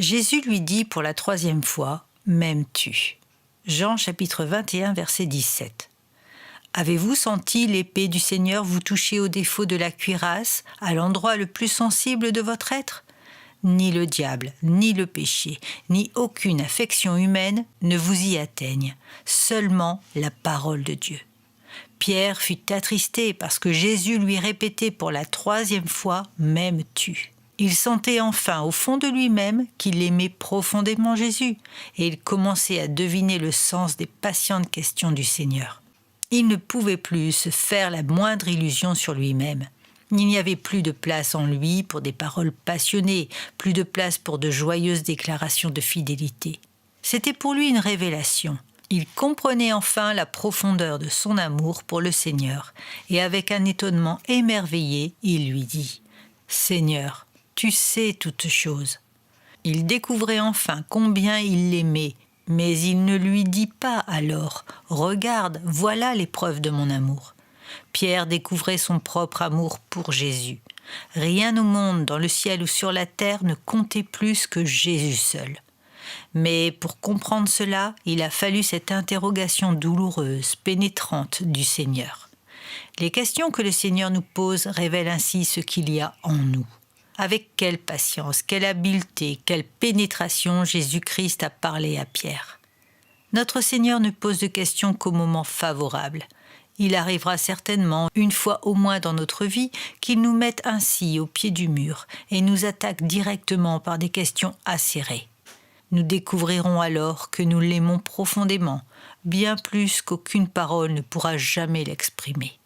Jésus lui dit pour la 3e fois « M'aimes-tu » Jean chapitre 21, verset 17. Avez-vous senti l'épée du Seigneur vous toucher au défaut de la cuirasse, à l'endroit le plus sensible de votre être ? Ni le diable, ni le péché, ni aucune affection humaine ne vous y atteignent, seulement la parole de Dieu. Pierre fut attristé parce que Jésus lui répétait pour la 3e fois « M'aimes-tu » Il sentait enfin au fond de lui-même qu'il aimait profondément Jésus et il commençait à deviner le sens des patientes questions du Seigneur. Il ne pouvait plus se faire la moindre illusion sur lui-même. Il n'y avait plus de place en lui pour des paroles passionnées, plus de place pour de joyeuses déclarations de fidélité. C'était pour lui une révélation. Il comprenait enfin la profondeur de son amour pour le Seigneur et avec un étonnement émerveillé, il lui dit « Seigneur, tu sais toutes choses. » Il découvrait enfin combien il l'aimait, mais il ne lui dit pas alors « Regarde, voilà les preuves de mon amour. » Pierre découvrait son propre amour pour Jésus. Rien au monde, dans le ciel ou sur la terre, ne comptait plus que Jésus seul. Mais pour comprendre cela, il a fallu cette interrogation douloureuse, pénétrante du Seigneur. Les questions que le Seigneur nous pose révèlent ainsi ce qu'il y a en nous. Avec quelle patience, quelle habileté, quelle pénétration Jésus-Christ a parlé à Pierre. Notre Seigneur ne pose de questions qu'au moment favorable. Il arrivera certainement, une fois au moins dans notre vie, qu'il nous mette ainsi au pied du mur et nous attaque directement par des questions acérées. Nous découvrirons alors que nous l'aimons profondément, bien plus qu'aucune parole ne pourra jamais l'exprimer.